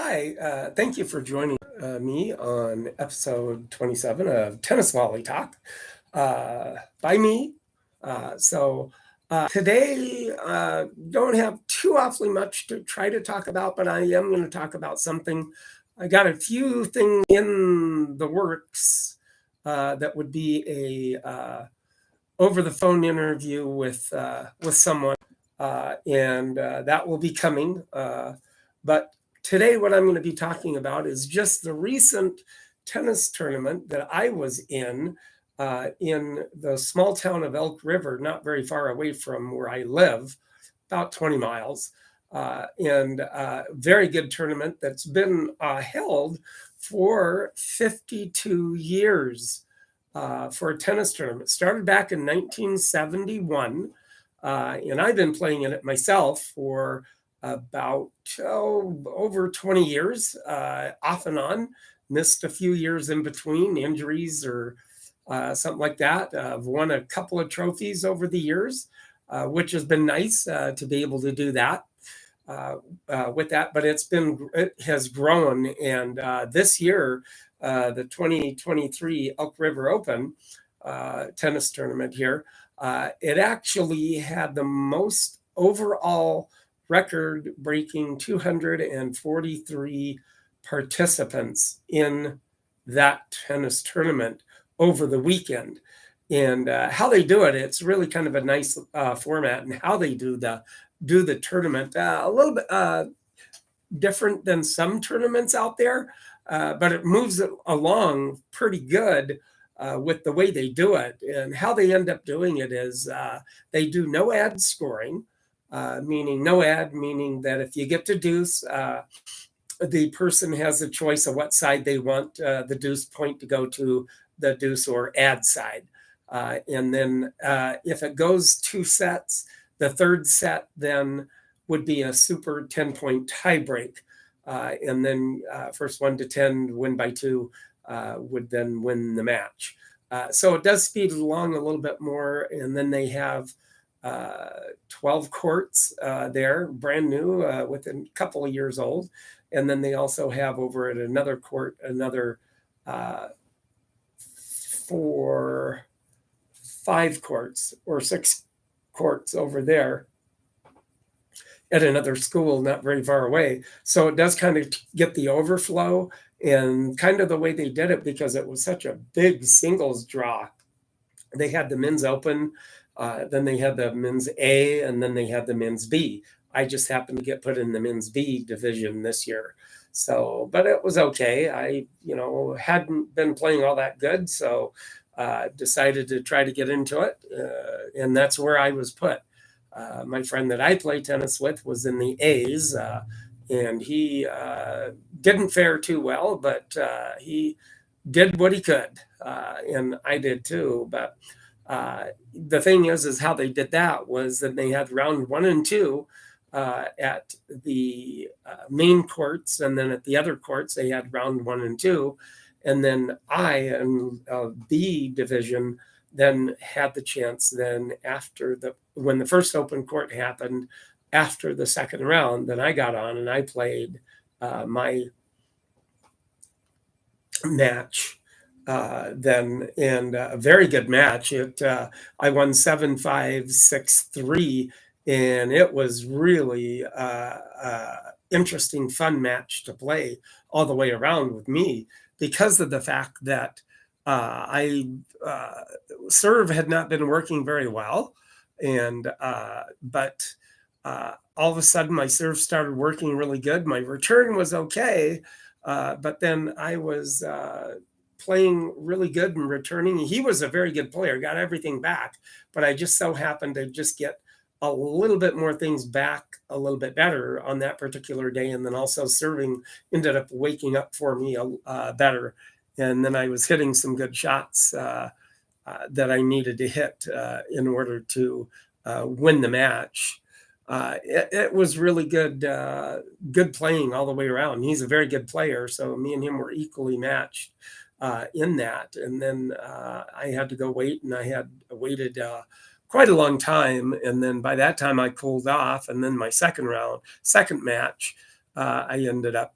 Hi, thank you for joining me on episode 27 of Tennis Volley Talk by me. Today, don't have too awfully much to try to talk about, but I am going to talk about something. I got a few things in the works that would be a over the phone interview with someone, and that will be coming. But today, what I'm going to be talking about is just the recent tennis tournament that I was in the small town of Elk River, not very far away from where I live, about 20 miles. And very good tournament that's been held for 52 years for a tennis tournament. Started back in 1971, and I've been playing in it myself for about over 20 years, off and on. Missed a few years in between, injuries or something like that. I've won a couple of trophies over the years, which has been nice to be able to do that. With that, but it has grown, and this year, the 2023 Elk River Open tennis tournament here, it actually had the most overall record-breaking 243 participants in that tennis tournament over the weekend. And how they do it, it's really kind of a nice format, and how they do the tournament a little bit different than some tournaments out there, but it moves it along pretty good with the way they do it. And how they end up doing it is they do no ad scoring, meaning that if you get to deuce, the person has a choice of what side they want the deuce point to go to, the deuce or ad side. And then if it goes 2 sets, the third set then would be a super 10-point tiebreak. And then first 1 to 10, win by 2, would then win the match. So it does speed it along a little bit more. And then they have 12 courts there, brand new, within a couple of years old. And then they also have over at another court, another 5 courts or 6 courts over there at another school not very far away. So it does kind of get the overflow, and kind of the way they did it, because it was such a big singles draw. They had the men's open, then they had the men's A, and then they had the men's B. I just happened to get put in the men's B division this year. So, but it was okay. I, hadn't been playing all that good, so decided to try to get into it, and that's where I was put. My friend that I play tennis with was in the A's, and he didn't fare too well, but he did what he could, and I did too. But the thing is how they did that was that they had round 1 and 2 at the main courts, and then at the other courts they had round 1 and 2. And then I, in B division, then had the chance then when the first open court happened, after the second round, then I got on and I played my match then, and a very good match. I won 7-5, 6-3, and it was really interesting, fun match to play all the way around with me, because of the fact that I serve had not been working very well, and but all of a sudden my serve started working really good. My return was okay, but then I was playing really good and returning. He was a very good player, got everything back, but I just so happened to just get a little bit more things back a little bit better on that particular day. And then also serving ended up waking up for me better. And then I was hitting some good shots that I needed to hit in order to win the match. It was really good playing all the way around. He's a very good player, so me and him were equally matched in that. And then I had to go wait, and I had waited quite a long time. And then by that time I cooled off. And then my second match, I ended up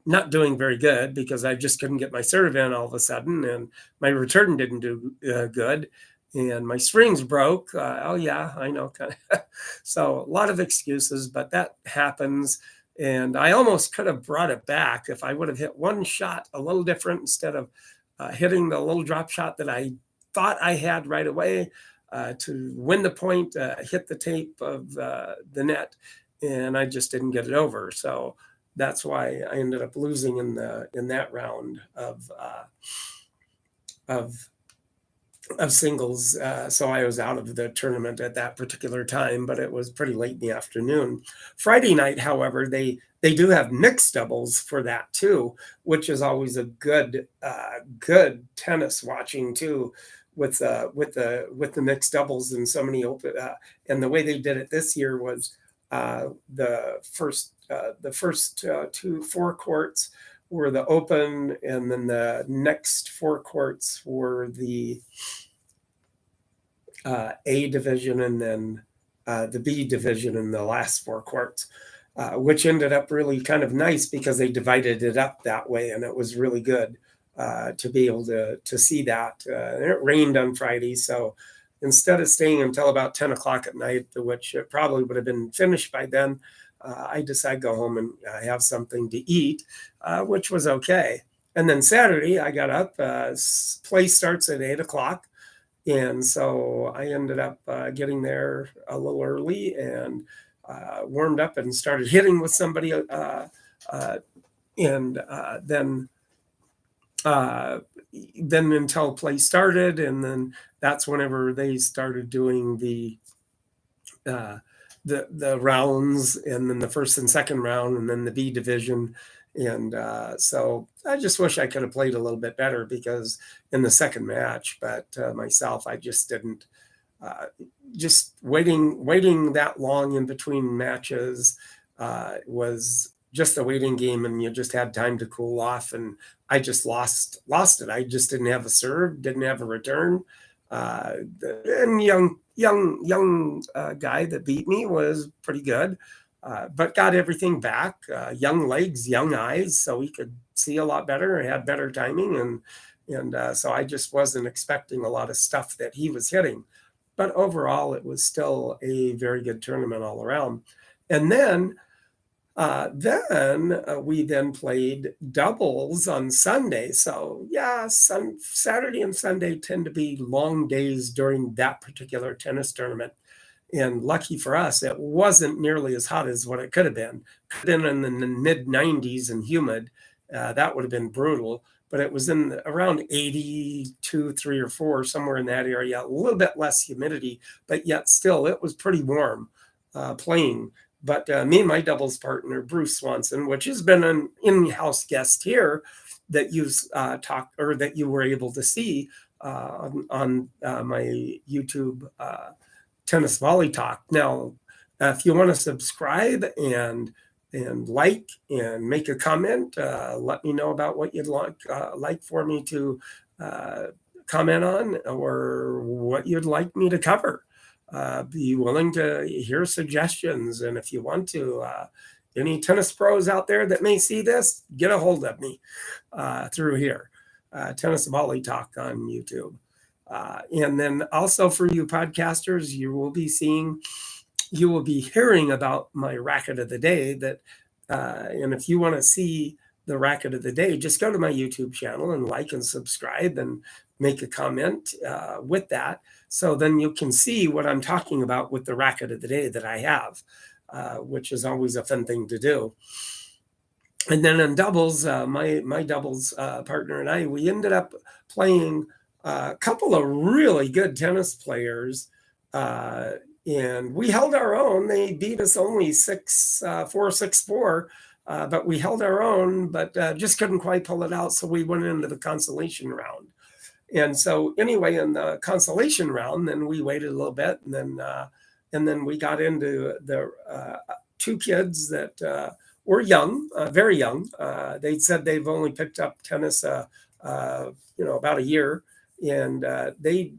not doing very good because I just couldn't get my serve in all of a sudden, and my return didn't do good, and my springs broke. Oh yeah, I know, kind of. So a lot of excuses, but that happens. And I almost could have brought it back if I would have hit one shot a little different instead of hitting the little drop shot that I thought I had right away to win the point, hit the tape of the net, and I just didn't get it over. So that's why I ended up losing in that round of singles. So I was out of the tournament at that particular time, but it was pretty late in the afternoon. Friday night, however, they do have mixed doubles for that too, which is always a good tennis watching too, with the mixed doubles and so many open. And the way they did it this year was the first 4 courts were the open, and then the next 4 courts were the A division, and then the B division in the last 4 courts, which ended up really kind of nice because they divided it up that way, and it was really good to be able to see that. It rained on Friday, so instead of staying until about 10 o'clock at night, which it probably would have been finished by then, I decided to go home and have something to eat, which was okay. And then Saturday, I got up. Play starts at 8 o'clock. And so I ended up getting there a little early and warmed up and started hitting with somebody. And then until play started. And then that's whenever they started doing the rounds, and then the first and second round, and then the B division. And so I just wish I could have played a little bit better because in the second match, but myself, I just didn't. Just waiting that long in between matches was just a waiting game, and you just had time to cool off. And I just lost it. I just didn't have a serve, didn't have a return. And young guy that beat me was pretty good, but got everything back. Young legs, young eyes, so he could see a lot better, had better timing, and so I just wasn't expecting a lot of stuff that he was hitting. But overall, it was still a very good tournament all around. And then we then played doubles on Sunday. So yeah, Saturday and Sunday tend to be long days during that particular tennis tournament. And lucky for us, it wasn't nearly as hot as what it could have been. Could have been in the mid 90s and humid. That would have been brutal. But it was in around 82, 3 or 4, somewhere in that area. A little bit less humidity, but yet still, it was pretty warm playing. But me and my doubles partner, Bruce Swanson, which has been an in-house guest here that you've talked, or that you were able to see on my YouTube Tennis Volley Talk. Now, if you want to subscribe and like and make a comment, let me know about what you'd like for me to comment on, or what you'd like me to cover. Be willing to hear suggestions. And if you want to, any tennis pros out there that may see this, get a hold of me through here, Tennis Volley Talk on YouTube. And then also for you podcasters, you will be hearing about my racket of the day. And if you want to see the racket of the day, just go to my YouTube channel and like and subscribe and make a comment with that. So then you can see what I'm talking about with the racket of the day that I have, which is always a fun thing to do. And then in doubles, my doubles partner and I, we ended up playing a couple of really good tennis players, and we held our own. They beat us only 6-4, 6-4, but we held our own, but just couldn't quite pull it out. So we went into the consolation round. And so anyway, in the consolation round, then we waited a little bit, and then we got into the 2 kids that were young, very young. They said they've only picked up tennis, about a year, and they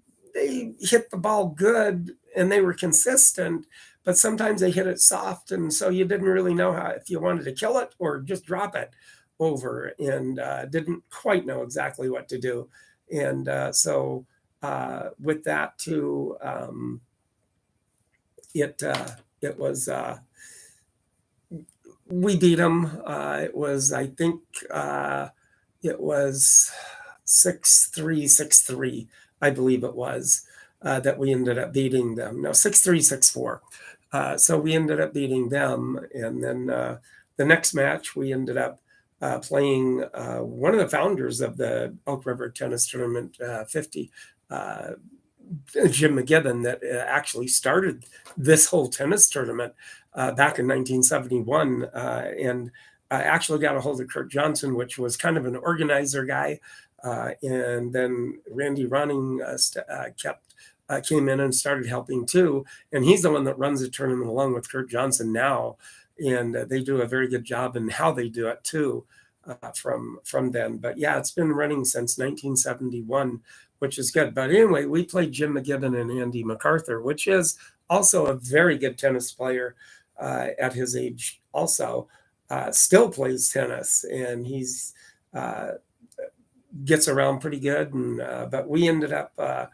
hit the ball good, and they were consistent, but sometimes they hit it soft, and so you didn't really know how if you wanted to kill it or just drop it over, and didn't quite know exactly what to do. And so with that too, it it was we beat them. It was, I think, it was 6-3, 6-3, I believe it was, that we ended up beating them. No, 6-3, 6-4. So we ended up beating them. And then the next match, we ended up playing one of the founders of the Elk River Tennis Tournament 50, Jim McGibbon, that actually started this whole tennis tournament back in 1971. And I actually got a hold of Kurt Johnson, which was kind of an organizer guy. And then Randy Ronning came in and started helping too. And he's the one that runs the tournament along with Kurt Johnson now. And they do a very good job in how they do it too from then. But yeah, it's been running since 1971, which is good. But anyway, we played Jim McGibbon and Andy MacArthur, which is also a very good tennis player at his age also. Still plays tennis, and he's gets around pretty good. And but we ended up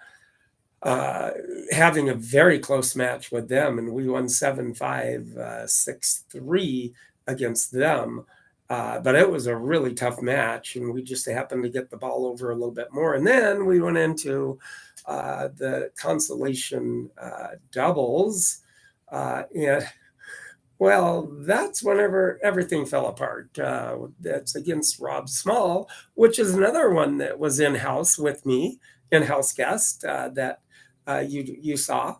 having a very close match with them, and we won 7-5, 6-3 against them. But it was a really tough match, and we just happened to get the ball over a little bit more. And then we went into the consolation doubles, and well, that's whenever everything fell apart. That's against Rob Small, which is another one that was in-house with me, in-house guest that you saw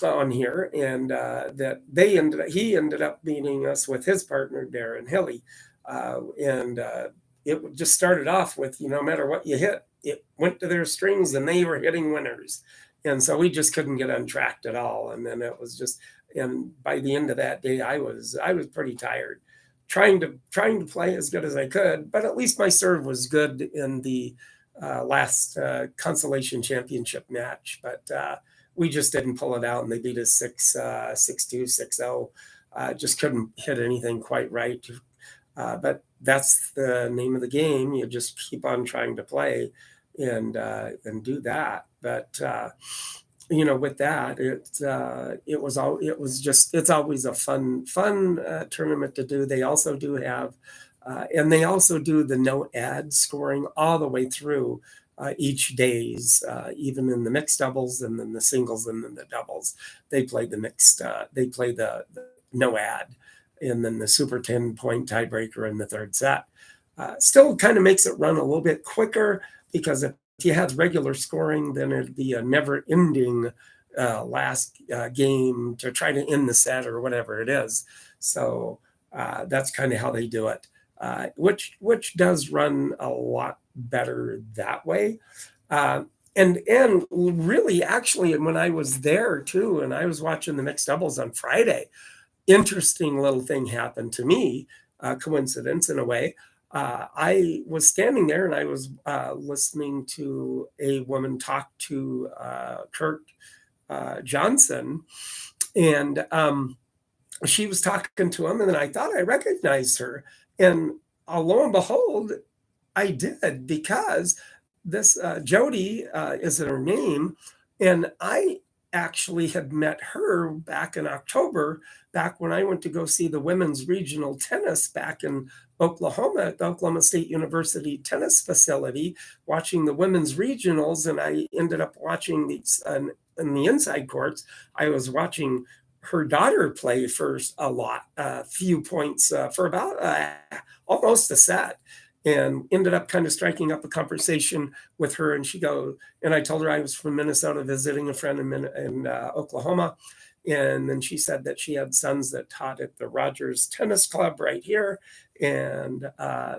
on here, and that he ended up beating us with his partner Darren Hilly, and it just started off with, no matter what you hit, it went to their strings, and they were hitting winners, and so we just couldn't get untracked at all. And then it was just, and by the end of that day, I was pretty tired, trying to play as good as I could, but at least my serve was good in the last consolation championship match. But we just didn't pull it out, and they beat us 6-2, 6-0. Just couldn't hit anything quite right. But that's the name of the game. You just keep on trying to play and do that. But with that, it's always a fun tournament to do. They also do have, and they also do the no ad scoring all the way through each days, even in the mixed doubles, and then the singles, and then the doubles. They play the mixed. They play the no ad, and then the super 10-point tiebreaker in the third set. Still kind of makes it run a little bit quicker, because if you had regular scoring, then it'd be a never-ending last game to try to end the set or whatever it is. So that's kind of how they do it, which does run a lot better that way. And really, actually, when I was there too, and I was watching the mixed doubles on Friday, interesting little thing happened to me, coincidence in a way. I was standing there, and I was listening to a woman talk to Kurt Johnson, and she was talking to him, and then I thought I recognized her, and lo and behold, I did, because this Jody is her name, and I actually had met her back in October, back when I went to go see the women's regional tennis back in Oklahoma at the Oklahoma State University tennis facility, watching the women's regionals. And I ended up watching these in the inside courts. I was watching her daughter play for a few points for about almost a set, and ended up kind of striking up a conversation with her. And and I told her I was from Minnesota visiting a friend in Oklahoma. And then she said that she had sons that taught at the Rogers Tennis Club right here. And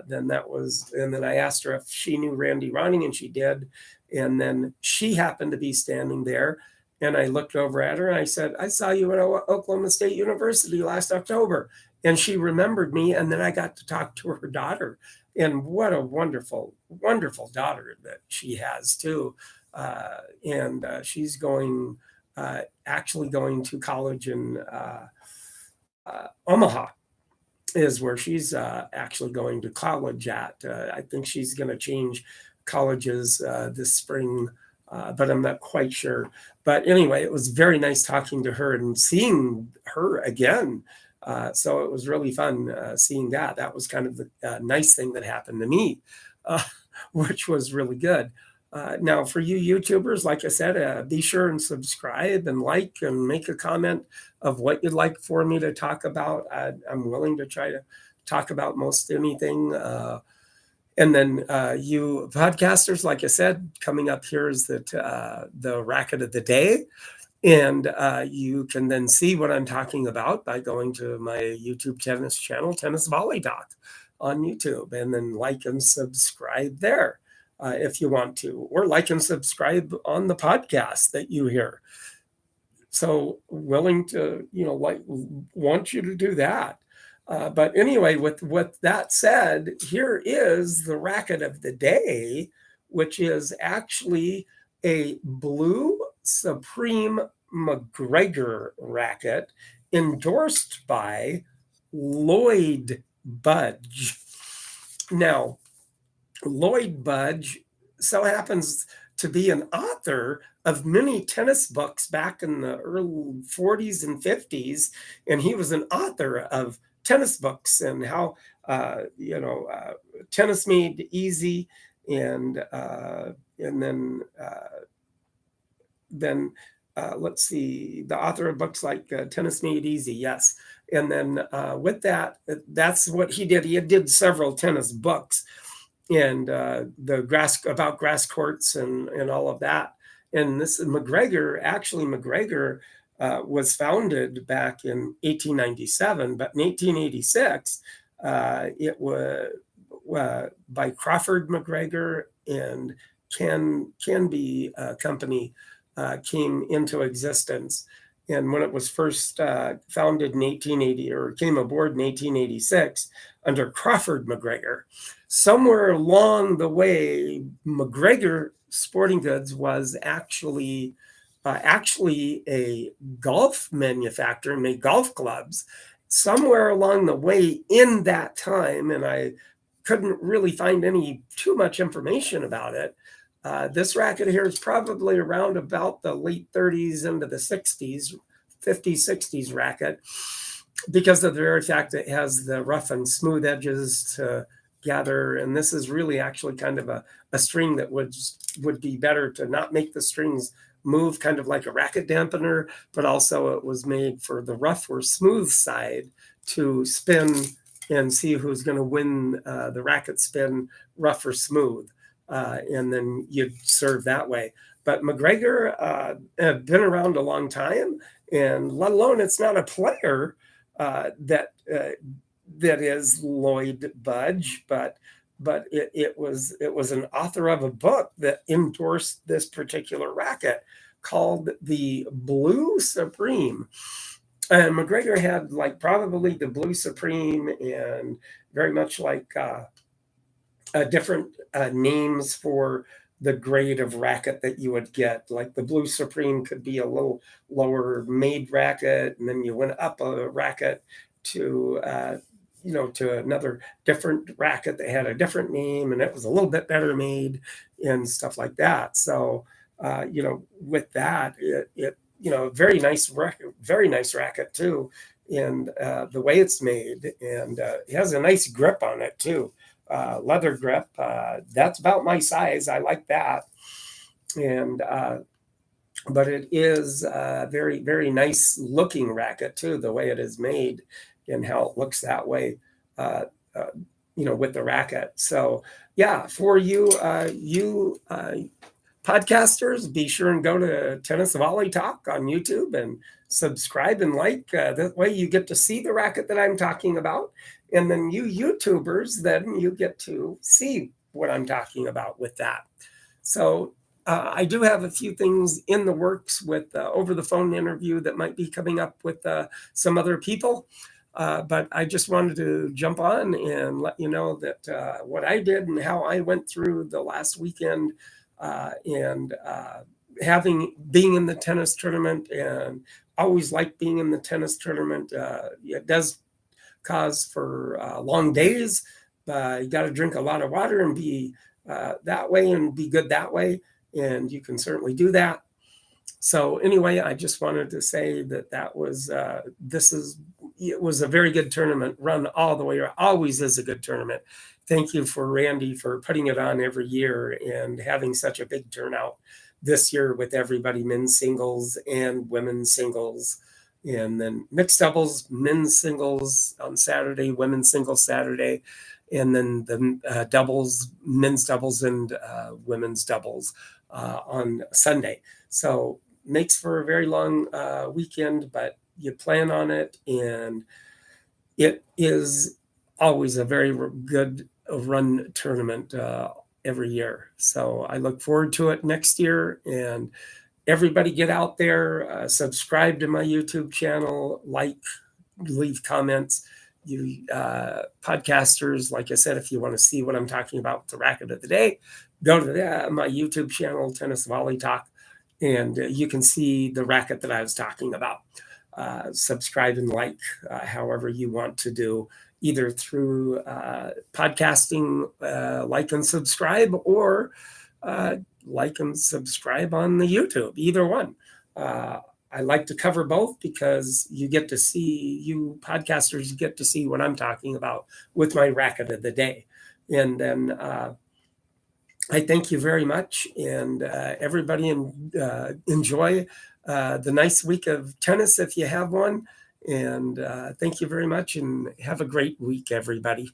then I asked her if she knew Randy Ronning, and she did. And then she happened to be standing there. And I looked over at her, and I said, "I saw you at Oklahoma State University last October." And she remembered me. And then I got to talk to her daughter. And what a wonderful, wonderful daughter that she has too. And she's going actually going to college in Omaha is where she's actually going to college at. I think she's going to change colleges this spring, but I'm not quite sure. But anyway, it was very nice talking to her and seeing her again. So it was really fun seeing that. That was kind of the nice thing that happened to me, uh, which was really good. Now, for you YouTubers, like I said, be sure and subscribe and like and make a comment of what you'd like for me to talk about. I'm willing to try to talk about most anything. And then you podcasters, like I said, coming up here is the racket of the day. And you can then see what I'm talking about by going to my YouTube tennis channel, Tennis Volley Talk on YouTube, and then like and subscribe there if you want to, or like and subscribe on the podcast that you hear. So willing to, want you to do that. But anyway, with that said, here is the racket of the day, which is actually a blue Supreme McGregor racket endorsed by Lloyd Budge. Now, Lloyd Budge so happens to be an author of many tennis books back in the early 40s and 50s, and he was an author of tennis books and how tennis made easy, and then let's see, the author of books like Tennis Made Easy, yes. And then with that, that's what he did. He did several tennis books, and about grass courts and all of that. And this McGregor was founded back in 1897, but in 1886, it was by Crawford McGregor and Canby Company came into existence. And when it was first founded in 1880, or came aboard in 1886 under Crawford McGregor, somewhere along the way, McGregor Sporting Goods was actually a golf manufacturer and made golf clubs. Somewhere along the way in that time, and I couldn't really find too much information about it. This racket here is probably around about the late 30s into the 60s, 50s, 60s racket, because of the very fact that it has the rough and smooth edges to gather. And this is really actually kind of a string that would be better to not make the strings move, kind of like a racket dampener, but also it was made for the rough or smooth side to spin and see who's going to win the racket spin, rough or smooth. And then you'd serve that way. But McGregor had been around a long time, and let alone it's not a player that is Lloyd Budge, but it was an author of a book that endorsed this particular racket called the Blue Supreme. And McGregor had probably the Blue Supreme and very much different names for the grade of racket that you would get. Like the Blue Supreme could be a little lower made racket, and then you went up a racket to to another different racket that had a different name, and it was a little bit better made and stuff like that. So with that, it very nice racket too, and the way it's made, and it has a nice grip on it too. Leather grip, that's about my size. I like that. And but it is a very, very nice looking racket too, the way it is made and how it looks that way, with the racket. So yeah, for you podcasters, be sure and go to Tennis Volley Talk on YouTube and subscribe and like. That way you get to see the racket that I'm talking about. And then you YouTubers, then you get to see what I'm talking about with that. So I do have a few things in the works with over the phone interview that might be coming up with some other people. But I just wanted to jump on and let you know that what I did and how I went through the last weekend, and being in the tennis tournament, and always like being in the tennis tournament. It does cause for long days. You got to drink a lot of water and be that way and be good that way. And you can certainly do that. So anyway, I just wanted to say that was it was a very good tournament run all the way. Always is a good tournament. Thank you for Randy for putting it on every year and having such a big turnout this year with everybody, men's singles and women's singles, and then mixed doubles, men's singles on Saturday, women's singles Saturday, and then the doubles, men's doubles and women's doubles on Sunday. So makes for a very long weekend, but you plan on it, and it is always a very good run tournament every year. So I look forward to it next year, and everybody get out there, subscribe to my YouTube channel, leave comments. You podcasters, like I said, if you want to see what I'm talking about with the racket of the day, go to my YouTube channel, Tennis Volley Talk, and you can see the racket that I was talking about. Subscribe and like however you want to do, either through podcasting, like and subscribe, or like and subscribe on the YouTube, either one. I like to cover both because you podcasters get to see what I'm talking about with my racket of the day. And then I thank you very much, and everybody enjoy the nice week of tennis if you have one. And thank you very much, and have a great week, everybody.